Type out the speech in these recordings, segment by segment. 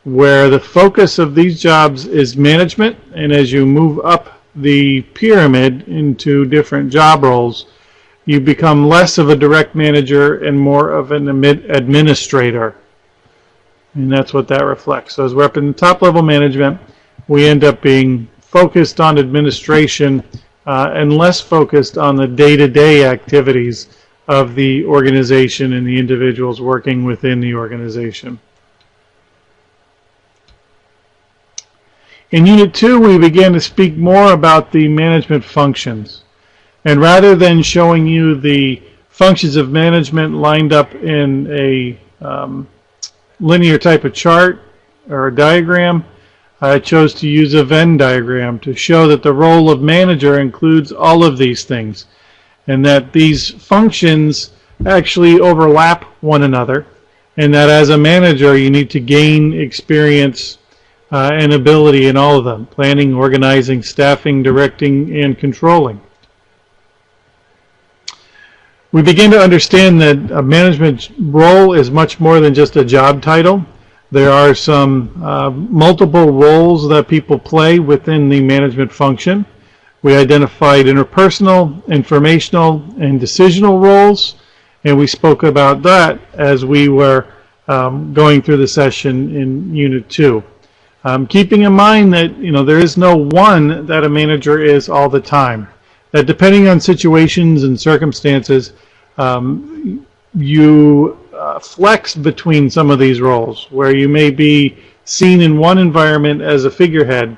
where the focus of these jobs is management, and as you move up the pyramid into different job roles, you become less of a direct manager and more of an administrator. And that's what that reflects. So as we're up in top level management, we end up being focused on administration and less focused on the day-to-day activities of the organization and the individuals working within the organization. In Unit 2, we began to speak more about the management functions. And rather than showing you the functions of management lined up in a linear type of chart or a diagram, I chose to use a Venn diagram to show that the role of manager includes all of these things, and that these functions actually overlap one another, and that as a manager you need to gain experience and ability in all of them: planning, organizing, staffing, directing, and controlling. We begin to understand that a management role is much more than just a job title. There are some multiple roles that people play within the management function. We identified interpersonal, informational, and decisional roles, and we spoke about that as we were going through the session in Unit 2. Keeping in mind that there is no one that a manager is all the time. That depending on situations and circumstances, you flex between some of these roles, where you may be seen in one environment as a figurehead,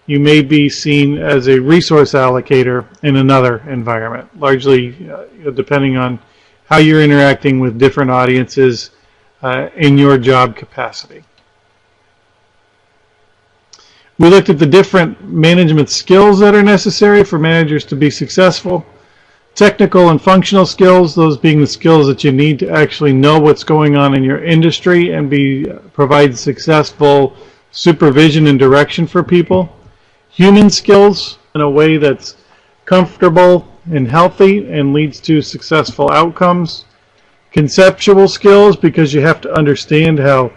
you may be seen as a resource allocator in another environment, largely depending on how you're interacting with different audiences in your job capacity. We looked at the different management skills that are necessary for managers to be successful. Technical and functional skills, those being the skills that you need to actually know what's going on in your industry and provide successful supervision and direction for people. Human skills in a way that's comfortable and healthy and leads to successful outcomes. Conceptual skills, because you have to understand how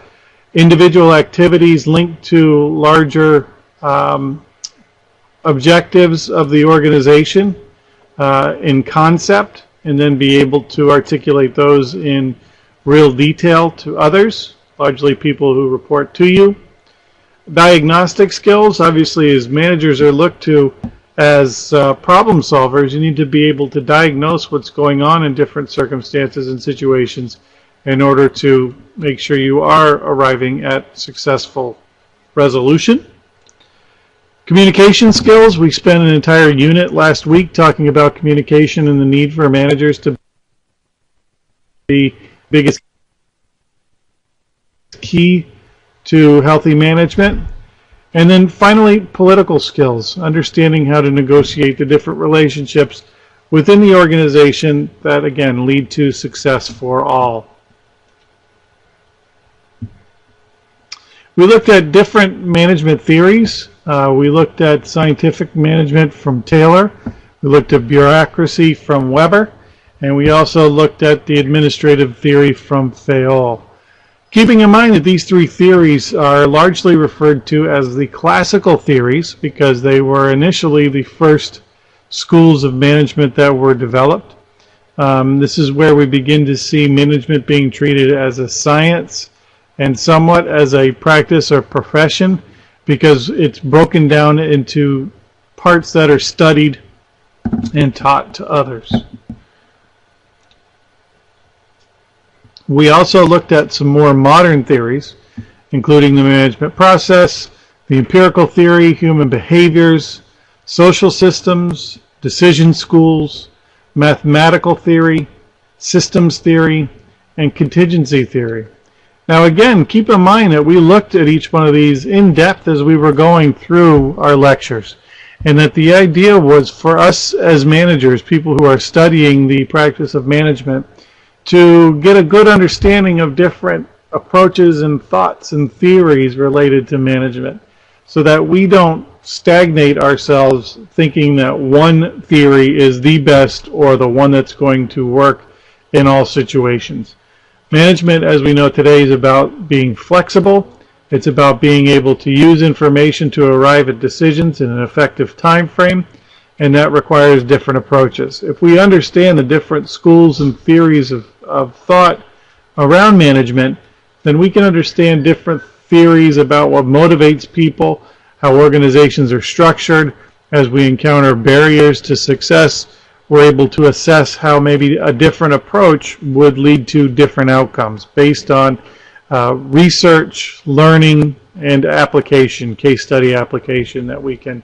individual activities link to larger objectives of the organization in concept, and then be able to articulate those in real detail to others, largely people who report to you. Diagnostic skills, obviously, as managers are looked to as problem solvers, you need to be able to diagnose what's going on in different circumstances and situations in order to make sure you are arriving at successful resolution. Communication skills, we spent an entire unit last week talking about communication and the need for managers to be the biggest key to healthy management. And then finally, political skills, understanding how to negotiate the different relationships within the organization that, again, lead to success for all. We looked at different management theories. We looked at scientific management from Taylor. We looked at bureaucracy from Weber. And we also looked at the administrative theory from Fayol. Keeping in mind that these three theories are largely referred to as the classical theories because they were initially the first schools of management that were developed. This is where we begin to see management being treated as a science and somewhat as a practice or profession, because it's broken down into parts that are studied and taught to others. We also looked at some more modern theories, including the management process, the empirical theory, human behaviors, social systems, decision schools, mathematical theory, systems theory, and contingency theory. Now again, keep in mind that we looked at each one of these in depth as we were going through our lectures, and that the idea was for us as managers, people who are studying the practice of management, to get a good understanding of different approaches and thoughts and theories related to management, so that we don't stagnate ourselves thinking that one theory is the best or the one that's going to work in all situations. Management, as we know today, is about being flexible, It's about being able to use information to arrive at decisions in an effective time frame, and that requires different approaches. If we understand the different schools and theories of thought around management, then we can understand different theories about what motivates people, how organizations are structured. As we encounter barriers to success, we're able to assess how maybe a different approach would lead to different outcomes based on research, learning, and application, case study application that we can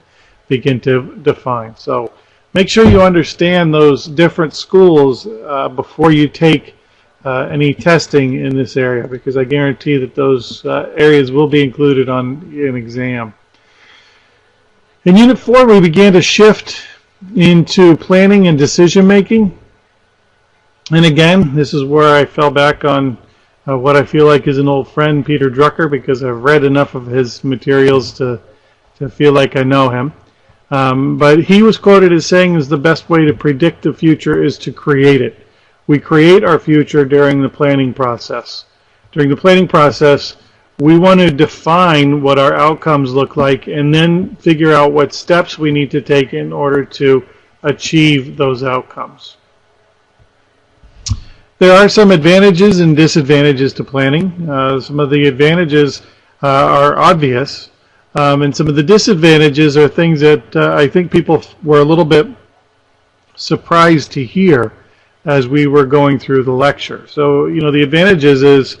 begin to define. So make sure you understand those different schools before you take any testing in this area, because I guarantee that those areas will be included on an exam. In Unit 4, we began to shift into planning and decision making. And again, this is where I fell back on what I feel like is an old friend, Peter Drucker, because I've read enough of his materials to feel like I know him. But he was quoted as saying is the best way to predict the future is to create it. We create our future during the planning process. During the planning process, we want to define what our outcomes look like and then figure out what steps we need to take in order to achieve those outcomes. There are some advantages and disadvantages to planning. Some of the advantages are obvious, and some of the disadvantages are things that I think people were a little bit surprised to hear as we were going through the lecture. So, the advantages is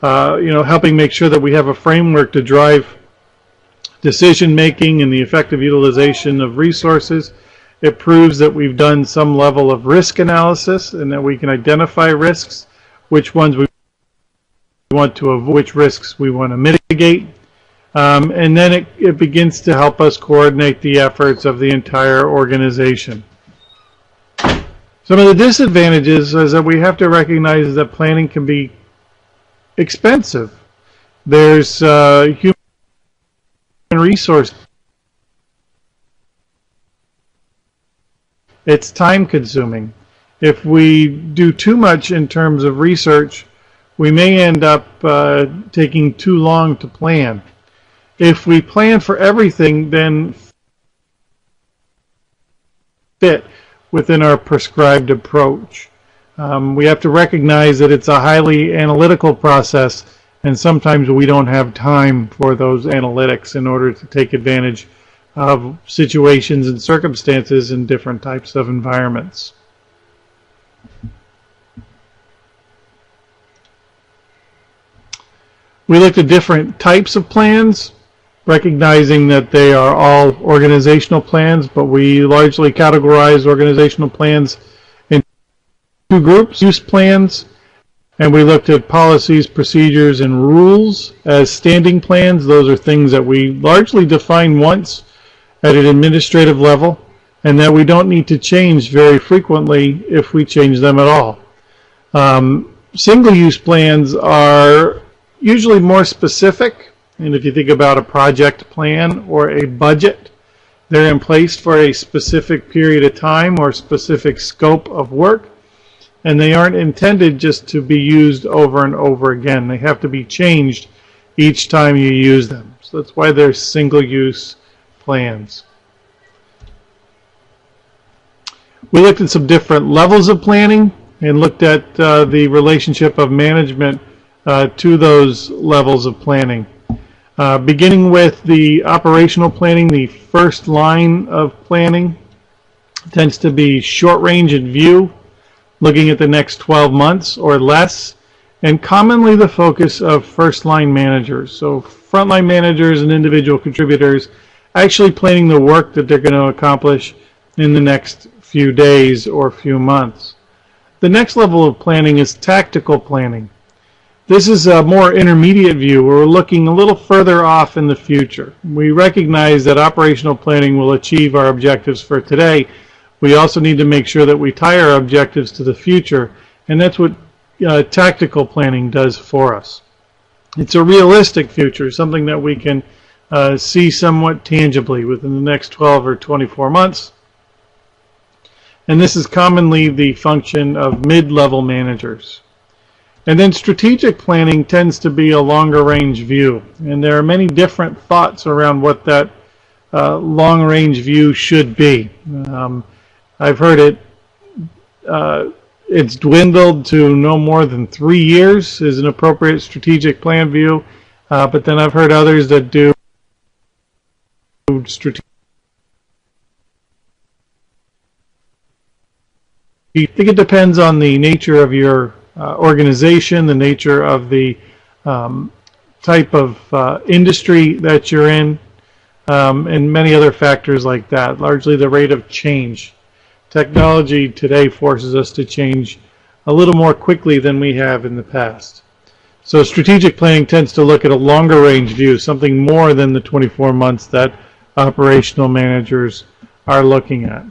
helping make sure that we have a framework to drive decision making and the effective utilization of resources. It proves that we've done some level of risk analysis and that we can identify risks, which ones we want to avoid, which risks we want to mitigate. And then it begins to help us coordinate the efforts of the entire organization. Some of the disadvantages is that we have to recognize that planning can be expensive. There's human resource. It's time consuming. If we do too much in terms of research, we may end up taking too long to plan. If we plan for everything, then fit within our prescribed approach. We have to recognize that it's a highly analytical process, and sometimes we don't have time for those analytics in order to take advantage of situations and circumstances in different types of environments. We looked at different types of plans, recognizing that they are all organizational plans, but we largely categorize organizational plans in two groups: use plans, and we looked at policies, procedures, and rules as standing plans. Those are things that we largely define once at an administrative level, and that we don't need to change very frequently if we change them at all. Single-use plans are usually more specific, and if you think about a project plan or a budget, they're in place for a specific period of time or specific scope of work, and they aren't intended just to be used over and over again. They have to be changed each time you use them. So that's why they're single-use plans. We looked at some different levels of planning and looked at the relationship of management to those levels of planning. Beginning with the operational planning, the first line of planning tends to be short range in view, looking at the next 12 months or less, and commonly the focus of first line managers. So frontline managers and individual contributors actually planning the work that they're going to accomplish in the next few days or few months. The next level of planning is tactical planning. This is a more intermediate view where we're looking a little further off in the future. We recognize that operational planning will achieve our objectives for today. We also need to make sure that we tie our objectives to the future, and that's what tactical planning does for us. It's a realistic future, something that we can see somewhat tangibly within the next 12 or 24 months. And this is commonly the function of mid-level managers. And then strategic planning tends to be a longer range view. And there are many different thoughts around what that long range view should be. I've heard it's dwindled to no more than 3 years is an appropriate strategic plan view. But then I've heard others that do strategic. I think it depends on the nature of your organization, the nature of the type of industry that you're in, and many other factors like that. Largely the rate of change. Technology today forces us to change a little more quickly than we have in the past. So strategic planning tends to look at a longer range view, something more than the 24 months that operational managers are looking at.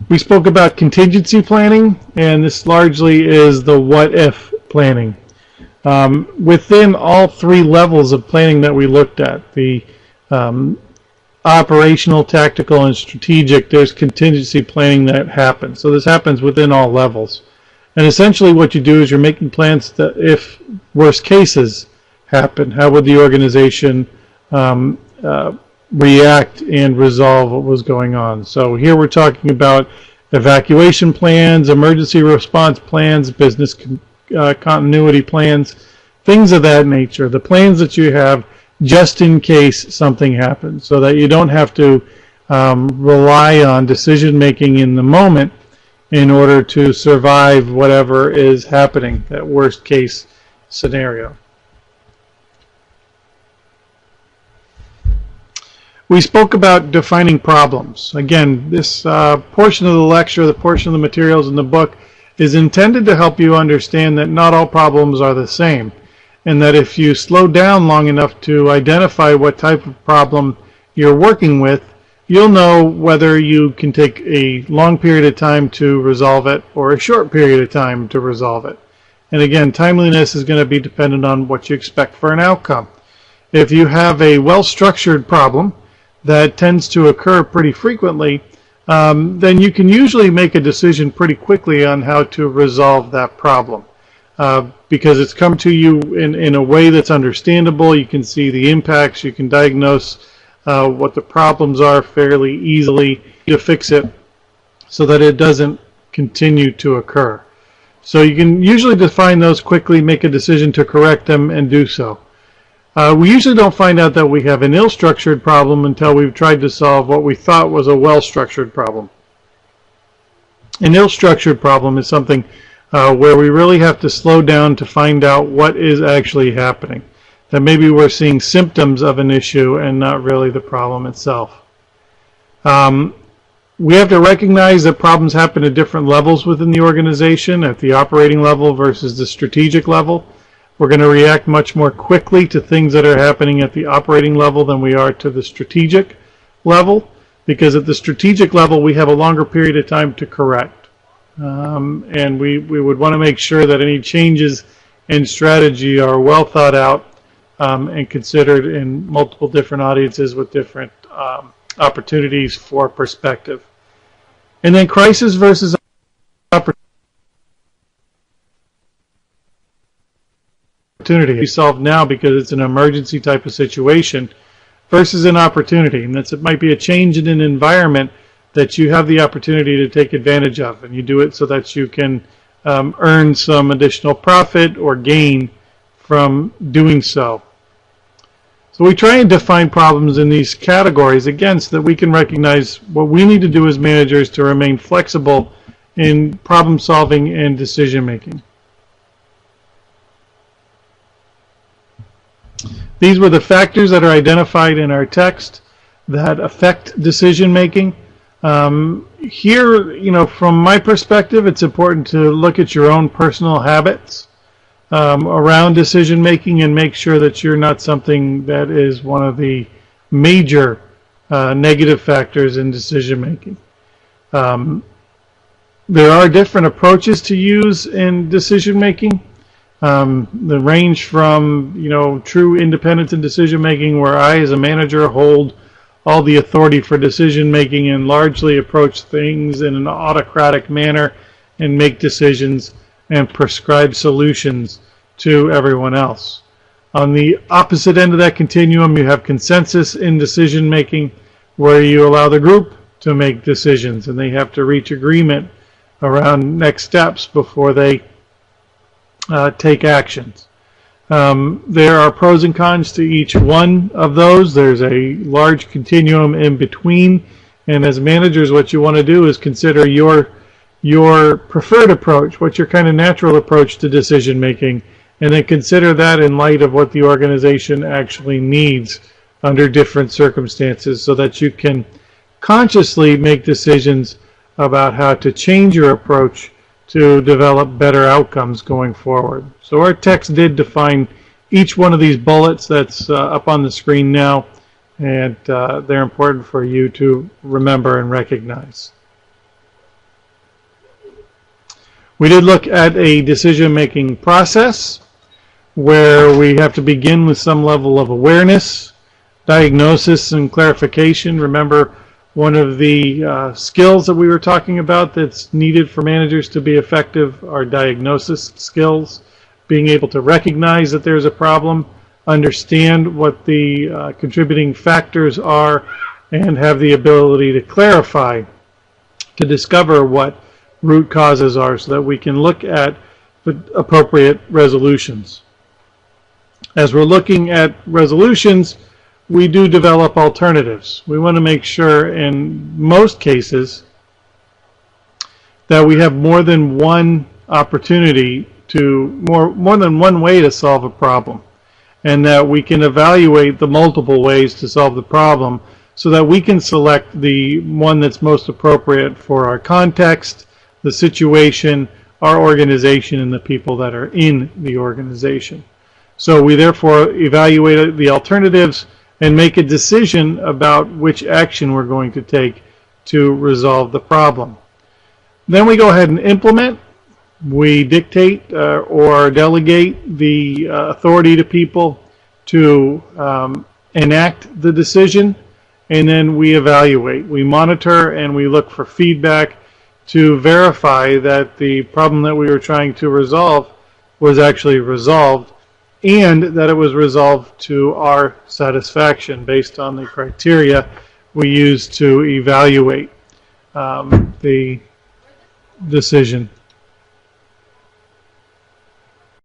We spoke about contingency planning, and this largely is the what-if planning. Within all 3 levels of planning that we looked at, the operational, tactical, and strategic, there's contingency planning that happens. So this happens within all levels. And essentially what you do is you're making plans that if worst cases happen, how would the organization react and resolve what was going on. So here we're talking about evacuation plans, emergency response plans, business continuity plans, things of that nature. The plans that you have just in case something happens, so that you don't have to rely on decision making in the moment in order to survive whatever is happening, that worst case scenario. We spoke about defining problems. Again, this portion of the lecture, the portion of the materials in the book, is intended to help you understand that not all problems are the same, and that if you slow down long enough to identify what type of problem you're working with, you'll know whether you can take a long period of time to resolve it or a short period of time to resolve it. And again, timeliness is going to be dependent on what you expect for an outcome. If you have a well-structured problem that tends to occur pretty frequently, then you can usually make a decision pretty quickly on how to resolve that problem. Because it's come to you in a way that's understandable. You can see the impacts, you can diagnose what the problems are fairly easily to fix it so that it doesn't continue to occur. So you can usually define those quickly, make a decision to correct them, and do so. We usually don't find out that we have an ill-structured problem until we've tried to solve what we thought was a well-structured problem. An ill-structured problem is something where we really have to slow down to find out what is actually happening. That maybe we're seeing symptoms of an issue and not really the problem itself. We have to recognize that problems happen at different levels within the organization, at the operating level versus the strategic level. We're going to react much more quickly to things that are happening at the operating level than we are to the strategic level, because at the strategic level we have a longer period of time to correct. And we would want to make sure that any changes in strategy are well thought out and considered in multiple different audiences with different opportunities for perspective. And then crisis versus opportunity. We solve now because it's an emergency type of situation versus an opportunity, and it might be a change in an environment that you have the opportunity to take advantage of, and you do it so that you can earn some additional profit or gain from doing so. So we try and define problems in these categories, again, so that we can recognize what we need to do as managers to remain flexible in problem solving and decision making. These were the factors that are identified in our text that affect decision making. Here, from my perspective, it's important to look at your own personal habits around decision making and make sure that you're not something that is one of the major negative factors in decision making. There are different approaches to use in decision making. The range from true independence in decision making, where I as a manager hold all the authority for decision making and largely approach things in an autocratic manner and make decisions and prescribe solutions to everyone else. On the opposite end of that continuum, you have consensus in decision making, where you allow the group to make decisions and they have to reach agreement around next steps before they take actions. There are pros and cons to each one of those. There's a large continuum in between, and as managers, what you want to do is consider your preferred approach, what's your kind of natural approach to decision making, and then consider that in light of what the organization actually needs under different circumstances, so that you can consciously make decisions about how to change your approach to develop better outcomes going forward. So our text did define each one of these bullets that's up on the screen now, and they're important for you to remember and recognize. We did look at a decision-making process where we have to begin with some level of awareness, diagnosis, and clarification. Remember, one of the skills that we were talking about that's needed for managers to be effective are diagnosis skills, being able to recognize that there's a problem, understand what the contributing factors are, and have the ability to clarify, to discover what root causes are so that we can look at the appropriate resolutions. As we're looking at resolutions, we do develop alternatives. We want to make sure in most cases that we have more than one opportunity to, more than one way to solve a problem, and that we can evaluate the multiple ways to solve the problem so that we can select the one that's most appropriate for our context, the situation, our organization, and the people that are in the organization. So we therefore evaluate the alternatives and make a decision about which action we're going to take to resolve the problem. Then we go ahead and implement. We dictate or delegate the authority to people to enact the decision, and then we evaluate. We monitor and we look for feedback to verify that the problem that we were trying to resolve was actually resolved, and that it was resolved to our satisfaction based on the criteria we use to evaluate the decision.